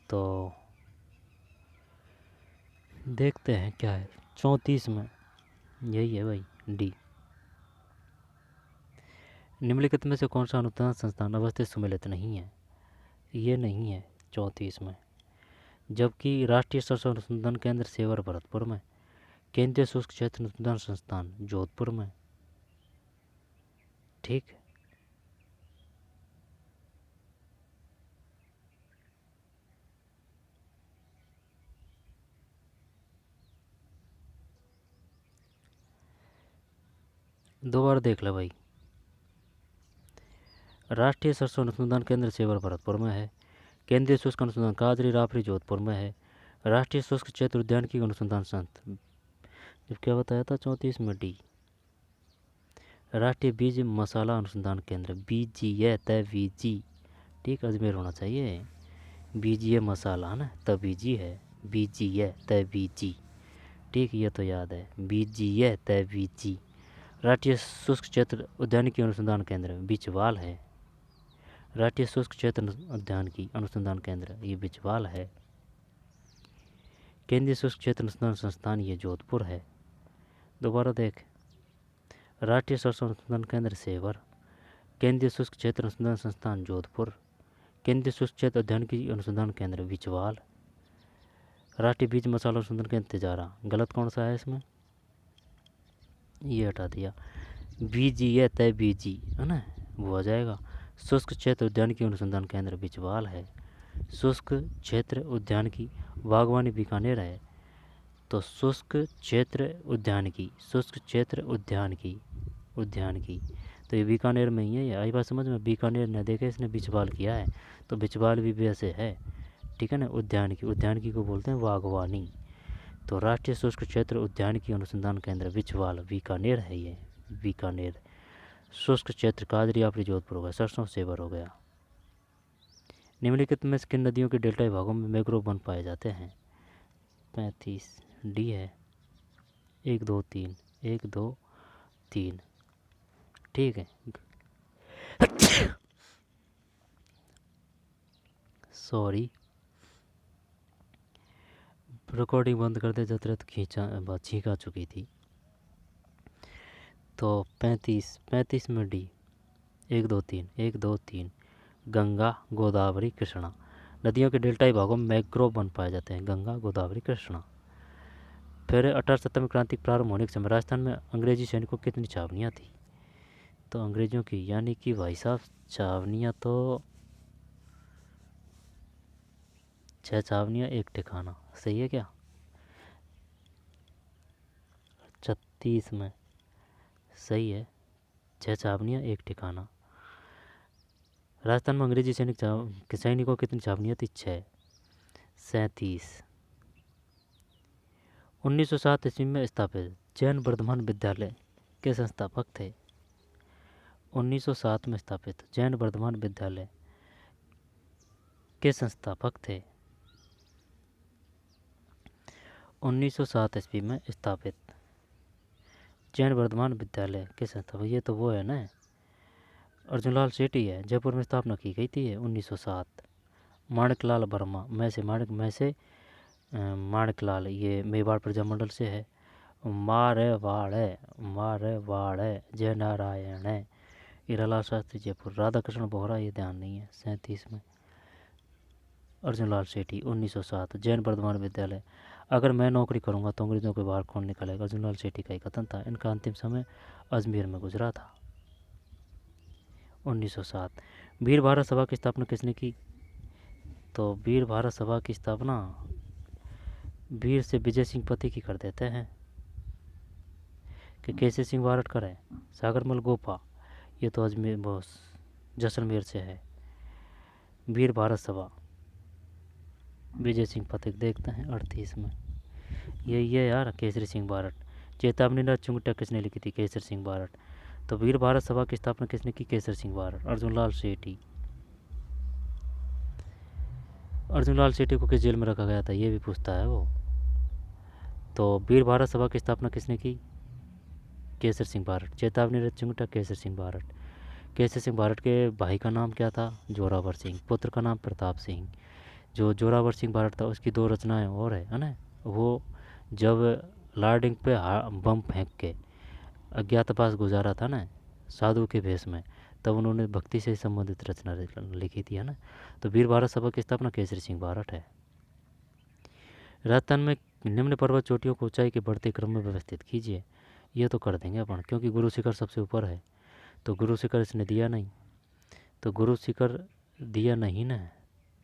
तो देखते हैं क्या है 34 में, यही है भाई डी। निम्नलिखित में से कौन सा अनुसंधान संस्थान अवस्थित सम्मिलित नहीं है? ये नहीं है 34 में। जबकि राष्ट्रीय शस्त्र अनुसंधान केंद्र सेवर भरतपुर में, केंद्रीय शुष्क क्षेत्र अनुसंधान संस्थान जोधपुर में। ठीक है, दो बार देख ले भाई। राष्ट्रीय शस्त्र अनुसंधान केंद्र सेवर भरतपुर में है। केंद्रीय शुष्क अनुसंधान काजरी राफरी जोधपुर में है। राष्ट्रीय शुष्क क्षेत्र उद्यानिकी अनुसंधान संस्थान, जब क्या बताया था 34 में डी। राष्ट्रीय बीज मसाला अनुसंधान केंद्र बीजीए तबीजी, ठीक, अजमेर होना चाहिए। बीजीए मसाला है ना, तबीजी है, बीजीए तबीजी, ठीक, ये तो याद है, बीजीए तबीजी। राष्ट्रीय शुष्क क्षेत्र उद्यानिकी अनुसंधान केंद्र बिचवाल है। राष्ट्रीय शुष्क क्षेत्र उद्यानिकी अनुसंधान केंद्र ये बिचवाल है। केंद्रीय शुष्क क्षेत्र अनुसंधान संस्थान ये जोधपुर है। दोबारा देख, राष्ट्रीय शस्त्र अनुसंधान केंद्र सेवर, केंद्रीय शुष्क क्षेत्र अनुसंधान संस्थान जोधपुर, केंद्रीय शुष्क क्षेत्र उद्यानिकी अनुसंधान केंद्र बिचवाल, राष्ट्रीय बीज मसाला अनुसंधान केंद्र तिजारा। गलत कौन सा है इसमें? ये हटा दिया, बीजीए तय बीजी है ना, वो आ जाएगा। शुष्क क्षेत्र उद्यानिकी अनुसंधान केंद्र बिचवाल है। शुष्क क्षेत्र उद्यानिकी बागवानी बीकानेर है। तो शुष्क क्षेत्र उद्यानिकी, शुष्क क्षेत्र उद्यानिकी तो ये बीकानेर में ही है। ये आई बात समझ में? बीकानेर ने देखे इसने बिचवाल किया है, तो बिचवाल भी वैसे है, ठीक है ना। उद्यानिकी को बोलते हैं बागवानी। तो राष्ट्रीय शुष्क क्षेत्र उद्यानिकी अनुसंधान केंद्र बिचवाल बीकानेर है ये, बीकानेर। शुष्क क्षेत्र काजरी आपरी जोधपुर हो गया, सरसों सेवर हो गया। निम्नलिखित में से किन नदियों के डेल्टाई भागों में मैंग्रोव वन पाए जाते हैं? 35 डी है। 1 2 3 1 2 3। ठीक है, सॉरी, रिकॉर्डिंग बंद कर दे, जब तक छींक आ चुकी थी। तो 35 में डी। 1 2 3 1 2 3 गंगा गोदावरी कृष्णा। नदियों के डेल्टाई भागों में मैंग्रोव वन पाए जाते हैं, गंगा गोदावरी कृष्णा। फिर 1870 में क्रांति प्रारंभ होने के समय राजस्थान में अंग्रेजी सैनिकों की कितनी छावनियाँ थी? तो अंग्रेजों की, यानी कि भाई साहब छावनियाँ तो 6 छावनियाँ 1 ठिकाना, सही है क्या? 36 में सही है, 6 छावनियाँ 1 ठिकाना। राजस्थान में अंग्रेजी सैनिकों की कितनी छावनियाँ थी? 6। 37। 1907 ईस्वी में स्थापित जैन वर्धमान विद्यालय के संस्थापक थे? 1907 में स्थापित जैन वर्धमान विद्यालय के संस्थापक थे? 1907 ईस्वी में स्थापित जैन वर्धमान विद्यालय के संस्थापक, ये तो वो है ना, अर्जुनलाल सेठी है, जयपुर में स्थापना की गई थी 1907। माणिकलाल वर्मा, माणिकलाल, ये मेवाड़ प्रजामंडल से है। मारवाड़ जय नारायण है, हीरालाल शास्त्री जयपुर। राधा कृष्ण बोहरा, ये ध्यान नहीं है। 37 में अर्जुनलाल सेठी 1907 जैन वर्धमान विद्यालय। अगर मैं नौकरी करूंगा तो अंग्रेजों के बाहर कौन निकलेगा? अर्जुनलाल सेठी का ही कथन था। इनका अंतिम समय अजमेर में गुजरा था 1907। वीर भारत सभा की स्थापना किसने की? तो वीर भारत सभा की स्थापना वीर से विजय सिंह पति की कर देते हैं कि केसरी सिंह बारट कर है। सागरमल गोपा, ये तो अजमेर बोस जैसलमेर से है। वीर भारत सभा विजय सिंह पति देखते हैं 38 में। यही है यार, केसरी सिंह बारट। चेतावनी न चुंगटा किसने लिखी थी? केसरी सिंह बारट। तो वीर भारत सभा की स्थापना किसने की? केसरी सिंह बारट। अर्जुनलाल सेठी, अर्जुनलाल सेठी को किस जेल में रखा गया था? ये भी पूछता है वो। तो वीर भारत सभा की स्थापना किसने की? केसर सिंह बारट। चेतावनी न चुंगटा केसर सिंह बारट। केसर सिंह बारट के भाई का नाम क्या था? जोरावर सिंह। पुत्र का नाम प्रताप सिंह। जो जोरावर सिंह बारट था उसकी 2 रचनाएं और है ना। वो जब लार्डिंग पे बम फेंक के अज्ञातवास गुजारा था ना साधु के भेष में, तब उन्होंने भक्ति से संबंधित रचना लिखी थी, है ना। तो वीर भारत सभा की स्थापना केसरी सिंह बारट है। राजस्थान में निम्न पर्वत चोटियों को ऊंचाई के बढ़ते क्रम में व्यवस्थित कीजिए। ये तो कर देंगे अपन, क्योंकि गुरु शिखर सबसे ऊपर है, तो गुरु शिखर इसने दिया नहीं। तो गुरु शिखर दिया नहीं ना,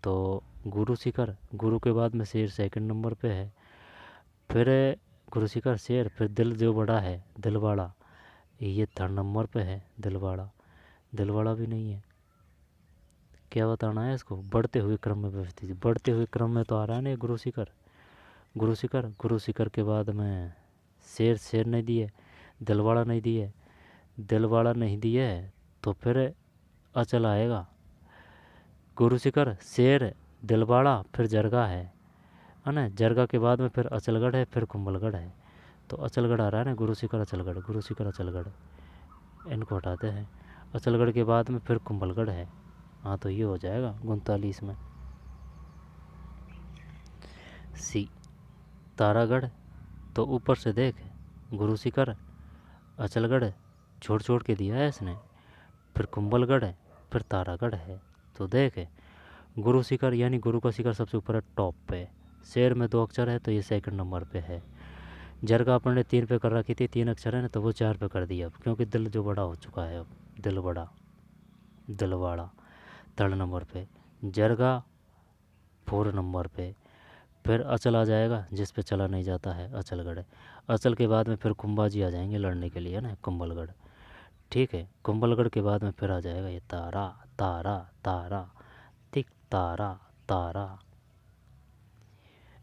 तो गुरु शिखर, गुरु के बाद में शेर 2nd नंबर पे है। फिर गुरु शिखर शेर, फिर दिल जो बड़ा है दिलवाड़ा, ये 3rd नंबर पे है। दिलवाड़ा भी नहीं है। क्या बताना है इसको? बढ़ते हुए क्रम में व्यवस्थित, बढ़ते हुए क्रम में तो आ रहा है ना गुरु शिखर। गुरु शिखर के बाद में शेर नहीं दिए, दिलवाड़ा नहीं दिए, दिलवाड़ा नहीं दिए तो फिर अचल आएगा। गुरु शिखर शेर दिलवाड़ा फिर जरगा है ना। जरगा के बाद में फिर अचलगढ़ है, फिर कुंभलगढ़ है। तो अचलगढ़ आ रहा है ना, गुरु शिखर अचलगढ़, गुरु शिखर अचलगढ़, इनको हटाते हैं। अचलगढ़ के बाद में फिर कुंभलगढ़ है। हाँ, तो ये हो जाएगा 39 में। सी तारागढ़, तो ऊपर से देख, गुरु शिखर अचलगढ़ छोड़ छोड़ के दिया है इसने, फिर कुंभलगढ़ है, फिर तारागढ़ है। तो देख, गुरु शिखर यानी गुरु का शिखर सबसे ऊपर है, टॉप पे। शेर में 2 अक्षर है तो ये 2nd नंबर पे है। जरगा अपन ने 3 पे कर रखी थी, 3 अक्षर है ना, तो वो 4 पे कर दिया अब, क्योंकि दिल जो बड़ा हो चुका है अब। दिल बड़ा, दिलवाड़ा 3rd नंबर पे, जरगा 4 नंबर पे, फिर अचल आ जाएगा जिस पे चला नहीं जाता है, अचलगढ़। अचल के बाद में फिर कुंभाजी आ जाएंगे लड़ने के लिए ना, कुंभलगढ़। ठीक है, कुंभलगढ़ के बाद में फिर आ जाएगा ये तारा तारा तारा, ठीक, तारा तारा।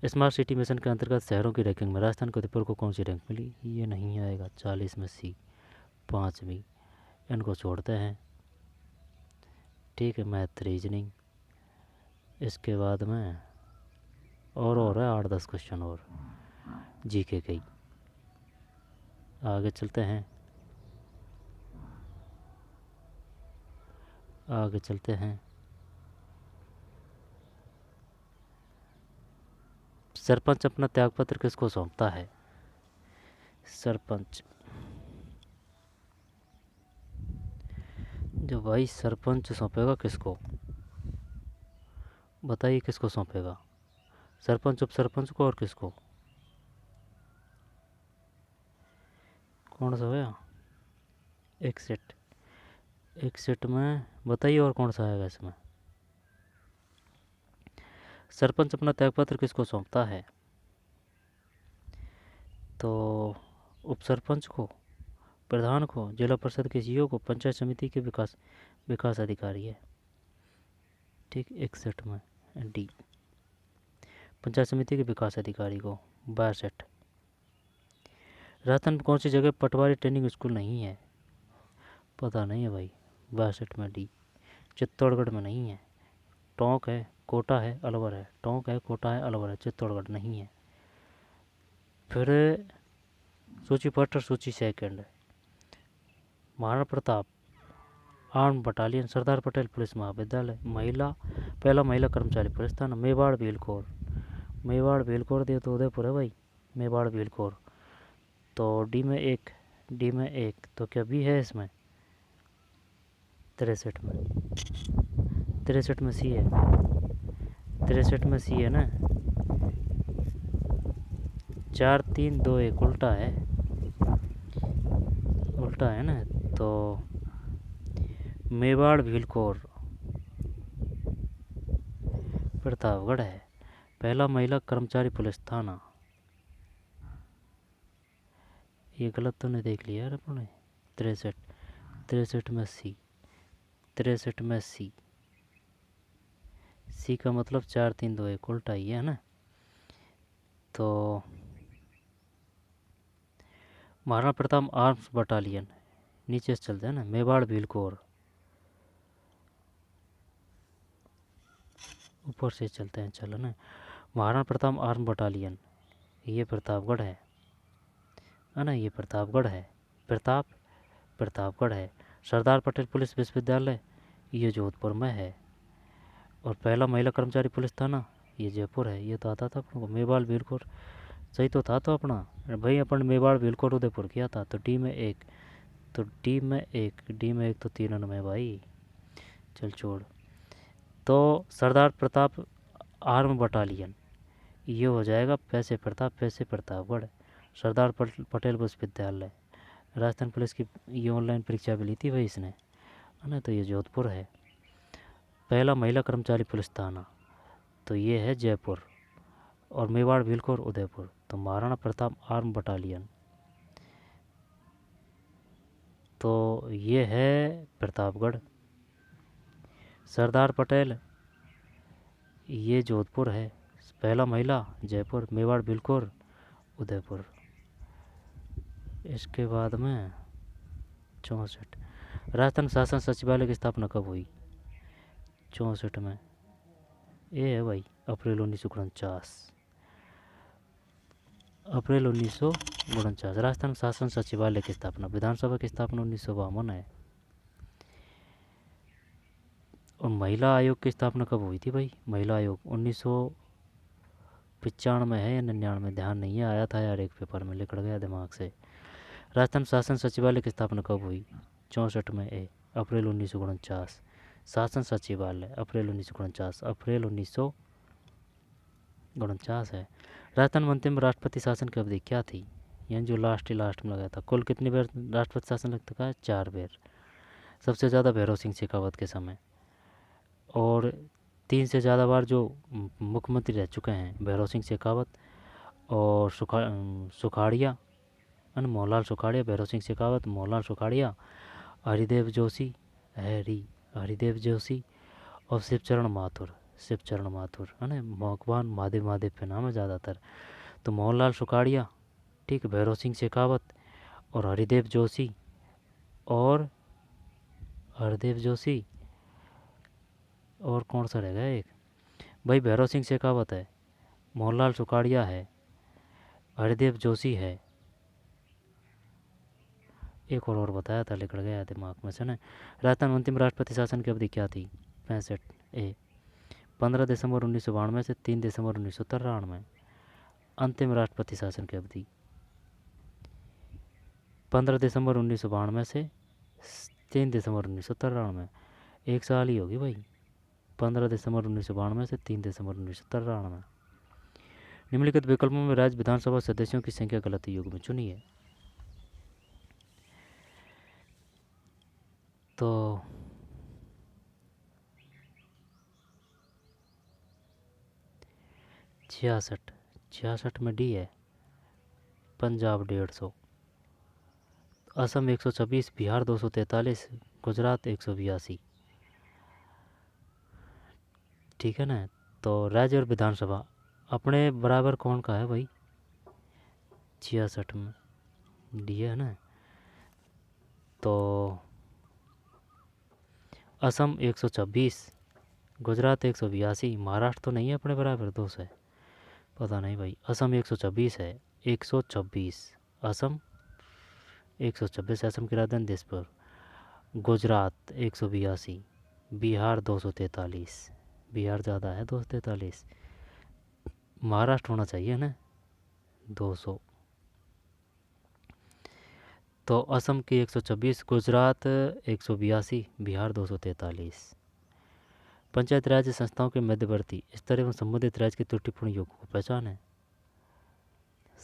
स्मार्ट सिटी मिशन के अंतर्गत शहरों की रैंकिंग में राजस्थान को उदयपुर को कौन सी रैंक मिली? ये नहीं आएगा 40 में सी, 5वीं। इनको छोड़ते हैं। ठीक है, मैथ रीजनिंग, इसके बाद में और है 8-10 क्वेश्चन और जीके के ही। आगे चलते हैं, आगे चलते हैं। सरपंच अपना त्यागपत्र किसको सौंपता है? सरपंच, जो भाई सरपंच सौंपेगा किसको, बताइए किसको सौंपेगा? सरपंच, उप सरपंच को, और किसको? कौन सा होया? एक सेट, एक सेट में बताइए और कौन सा आएगा इसमें? सरपंच अपना त्यागपत्र किसको सौंपता है? तो उप सरपंच को, प्रधान को, जिला परिषद के सीईओ को, पंचायत समिति के विकास अधिकारी है। ठीक, 61 में डी, पंचायत समिति के विकास अधिकारी को। 62, राजस्थान में कौन सी जगह पटवारी ट्रेनिंग स्कूल नहीं है? पता नहीं है भाई। 62 में डी, चित्तौड़गढ़ में नहीं है। टोंक है, कोटा है, अलवर है। टोंक है, कोटा है, अलवर है, चित्तौड़गढ़ नहीं है। फिर सूची फर्स्ट और सूची second, Maharana Pratap arm battalion, Sardar Patel police महाविद्यालय, महिला, पहला महिला कर्मचारी पुलिस थाना, मेवाड़ भीलकोर। मेवाड़ भीलकोर दे तो उदयपुर है भाई, मेवाड़ भीलकोर। तो डी में एक, डी में एक, तो क्या बी है इसमें? 63 में, 63 में सी है, 63 में सी है ना। 4 3 2 1 उल्टा है, उल्टा है ना। तो मेवाड़ भीलकोर प्रतापगढ़ है, पहला महिला कर्मचारी पुलिस थाना। ये गलत तो नहीं देख लिया यार अपने? 63, 63 में सी, 63 में सी, सी का मतलब 4 3 2 1 उल्टा ही है ना। तो महाराणा प्रताप आर्म्स बटालियन, नीचे से चलते हैं ना, मेवाड़ भीलकोर, ऊपर से चलते हैं, चलो ना। महाराणा प्रताप आर्म बटालियन, ये प्रतापगढ़ है ना, ये प्रतापगढ़ है, प्रतापगढ़ है। सरदार पटेल पुलिस विश्वविद्यालय, ये जोधपुर में है। और पहला महिला कर्मचारी पुलिस थाना, ये जयपुर है। ये तो आता था अपन को, मेवाड़ भीलकोर सही तो था। तो अपना भाई अपन मेवाड़ भीलकोर उदयपुर किया था। तो डी में एक, तो डी में एक, डी में एक, तो 3 में भाई, चल छोड़। तो सरदार प्रताप आर्म बटालियन, ये हो जाएगा पैसे प्रताप, पैसे प्रतापगढ़। सरदार पटेल विश्वविद्यालय, राजस्थान पुलिस की ये ऑनलाइन परीक्षा भी ली थी भाई इसने, है ना। तो ये जोधपुर है। पहला महिला कर्मचारी पुलिस थाना, तो ये है जयपुर। और मेवाड़ भीलकोर उदयपुर। तो महाराणा प्रताप आर्म बटालियन, तो ये है प्रतापगढ़। सरदार पटेल, ये जोधपुर है। पहला महिला जयपुर, मेवाड़ भीलकोर उदयपुर। इसके बाद में 64, राजस्थान शासन सचिवालय की स्थापना कब हुई? 64 में ये है भाई, अप्रैल 1949, अप्रैल 1949 राजस्थान शासन सचिवालय की स्थापना। विधानसभा की स्थापना 1952 है। और महिला आयोग की स्थापना कब हुई थी भाई? महिला आयोग 1995 है या 99, ध्यान नहीं है, आया था यार एक पेपर में, लिखड़ गया दिमाग से। राजस्थान शासन सचिवालय की स्थापना कब हुई? 64 में ए, अप्रैल 1949। शासन सचिवालय अप्रैल 1949, अप्रैल 1949 है। राजस्थान में अंतिम राष्ट्रपति शासन की अवधि क्या थी? यानी जो लास्ट में लगा था। कुल कितनी बार राष्ट्रपति शासन लग चुका है? 4 बार। सबसे ज़्यादा भैरव सिंह शेखावत के समय, और 3 से ज़्यादा बार जो मुख्यमंत्री रह चुके हैं, भैरव सिंह शेखावत और सुखाड़िया, मोहनलाल सुखाड़िया, भैरव सिंह शेखावत, मोहनलाल सुखाड़िया, हरिदेव जोशी, हरिदेव जोशी और शिवचरण माथुर, है ना। भगवान महादेव पे नाम है ज़्यादातर। तो मोहनलाल सुखाड़िया, ठीक, भैरव सिंह शेखावत और हरिदेव जोशी और हरदेव जोशी, और कौन सा रहेगा एक भाई, भैरव सिंह शेखावत है, मोहनलाल सुखाड़िया है, हरदेव जोशी है, एक और बताया था, लिख गया दिमाग में से ना। राजस्थान में अंतिम राष्ट्रपति शासन की अवधि क्या थी? 65 ए 15 दिसंबर 1992 से 3 दिसंबर 1993। अंतिम राष्ट्रपति शासन की अवधि 15 दिसंबर 1992 से 3 दिसंबर 1993। एक साल ही होगी भाई, 15 दिसंबर 1992 से 3 दिसंबर 1993। निम्नलिखित विकल्पों में राज्य विधानसभा सदस्यों की संख्या गलत युग में चुनिए। तो 66 में डी है, पंजाब 150, असम 126, बिहार 243, गुजरात 182। ठीक है ना। तो राज्य और विधानसभा अपने बराबर कौन का है भाई? 66 में डी है ना। तो असम 126, गुजरात 182, महाराष्ट्र तो नहीं है अपने बराबर, 200 है, पता नहीं भाई। असम 126 है, 126 असम, 126 असम की राजधानी दिसपुर, गुजरात 182, बिहार 243, बिहार ज़्यादा है 243, महाराष्ट्र होना चाहिए ना 200। तो असम की 126, गुजरात 182, बिहार 243। पंचायत राज्य संस्थाओं के मध्यवर्ती स्तर एवं संबंधित राज्य के त्रुटिपूर्ण योग को पहचाने।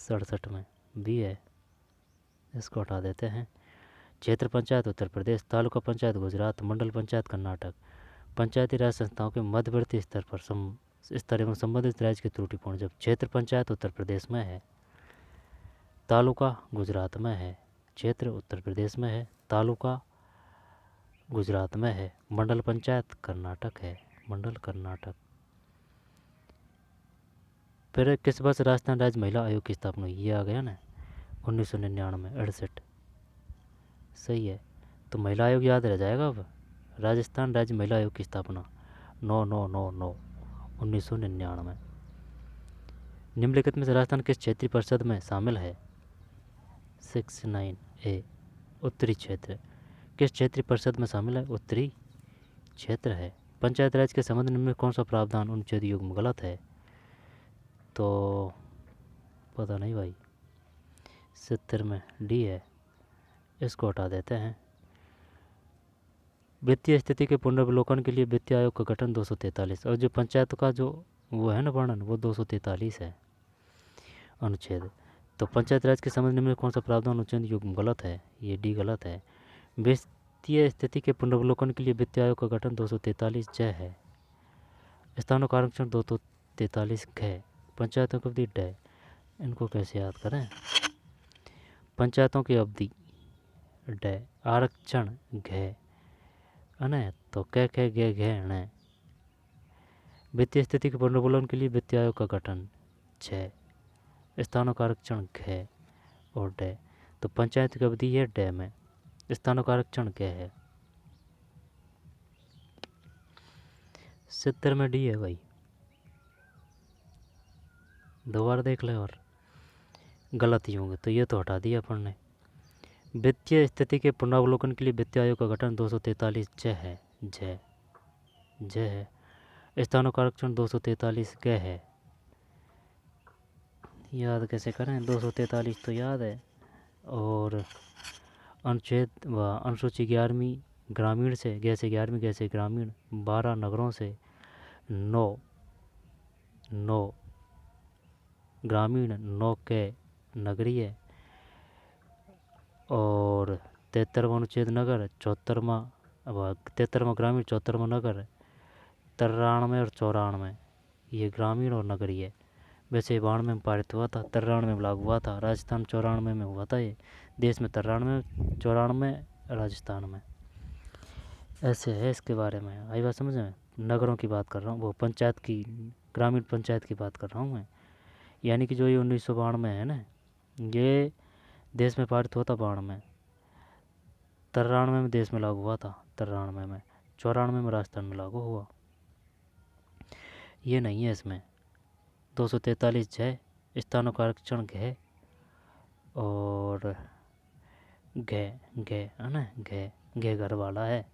67 में भी है, इसको हटा देते हैं। क्षेत्र पंचायत उत्तर प्रदेश, तालुका पंचायत गुजरात, मंडल पंचायत कर्नाटक। पंचायती राज संस्थाओं के मध्यवर्ती स्तर पर स्तर एवं संबंधित राज्य के त्रुटिपूर्ण, जब क्षेत्र पंचायत उत्तर प्रदेश में है, तालुका गुजरात में है, क्षेत्र उत्तर प्रदेश में है, तालुका गुजरात में है, मंडल पंचायत कर्नाटक है, मंडल कर्नाटक। फिर किस वर्ष राजस्थान राज्य महिला आयोग की स्थापना हुई? ये आ गया ना 1999, 68 सही है। तो महिला आयोग याद रह जाएगा। अब राजस्थान राज्य महिला आयोग की स्थापना 9/9/9/9 1999। निम्नलिखित में से राजस्थान किस क्षेत्रीय परिषद में शामिल है? 69 ए उत्तरी क्षेत्र। किस क्षेत्रीय परिषद में शामिल है? उत्तरी क्षेत्र है। पंचायत राज के संबंध में कौन सा प्रावधान अनुच्छेद योग में गलत है? तो पता नहीं भाई, 70 में डी है, इसको हटा देते हैं। वित्तीय स्थिति के पुनर्वलोकन के लिए वित्तीय आयोग का गठन 243, और जो पंचायत का जो वो है ना वर्णन, वो 243 है अनुच्छेद। तो पंचायत राज के संबंध में कौन सा प्रावधान अनुच्छेद योग में गलत है? ये डी गलत है। वित्तीय स्थिति के पुनर्वलोकन के लिए वित्तीय आयोग का गठन 243 जय है। स्थानों का आरक्षण 243 है। पंचायतों की अवधि डय, इनको कैसे याद करें? पंचायतों की अवधि डय, आरक्षण घय अने, तो कह गे घे अने। वित्तीय स्थिति के पुनर्वलोकन के लिए वित्तीय आयोग का गठन 6, स्थानों का आरक्षण घय और डय। तो पंचायत की अवधि है डय में, स्थानों का आरक्षण क्या है? 70 में डी है भाई, दोबारा देख ले और गलत ही होंगे, तो ये तो हटा दिया अपन ने। वित्तीय स्थिति के पुनरावलोकन के लिए वित्तीय आयोग का गठन 243 जय है, जय जय है। स्थानों का आरक्षण 243 गय है। याद कैसे करें? 243 तो याद है। और अनुच्छेद व अनुसूची 11वीं ग्रामीण से, गै से 11वीं, गै से ग्रामीण, 12 नगरों से 9 ग्रामीण, 9 के नगरीय, और 73वां अनुच्छेद नगर, 73वां ग्रामीण, 74वां नगर, 93 और 94 ये ग्रामीण और नगरीय। वैसे 92 में पारित हुआ था, 93 में लागू हुआ था, राजस्थान 94 में हुआ था, ये देश में 93, 94 राजस्थान में। ऐसे है इसके बारे में, आई बात समझ में? नगरों की बात कर रहा हूँ, वो पंचायत की, ग्रामीण पंचायत की बात कर रहा हूँ मैं। यानी कि जो ये 1992 में है ना, ये देश में पारित हुआ था 92 में, 93 में देश में लागू हुआ था, 93 में, 94 में राजस्थान में लागू हुआ। ये नहीं है इसमें। 243 जय, स्थानों का आरक्षण घ, और घ है ना, घ घर वाला है।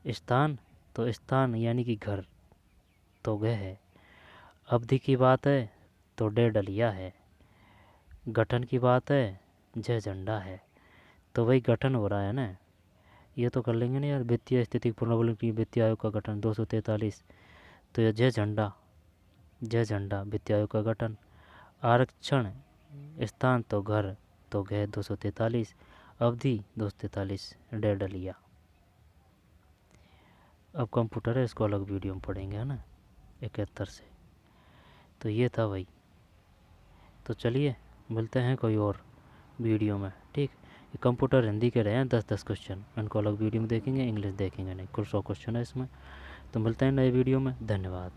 स्थान तो स्थान यानी कि घर, तो घ है। अवधि की बात है तो डे डलिया है। गठन की बात है, जय झंडा है। तो वही गठन हो रहा है ना, ये तो कर लेंगे ना यार। वित्तीय स्थिति पुनर्वलोकन वित्तीय आयोग का गठन 243, तो ये जय झंडा वित्तीय आयोग का गठन। आरक्षण स्थान तो घर, तो गए 243, अवधि 243, डे डलिया। अब कंप्यूटर है, इसको अलग वीडियो में पढ़ेंगे, है ना, 71 से। तो ये था भाई। तो चलिए मिलते हैं कोई और वीडियो में, ठीक। ये कंप्यूटर हिंदी के रहे हैं 10-10 क्वेश्चन, इनको अलग वीडियो में देखेंगे, इंग्लिश देखेंगे नहीं, कुल 100 क्वेश्चन है इसमें। तो मिलते हैं नए वीडियो में, धन्यवाद।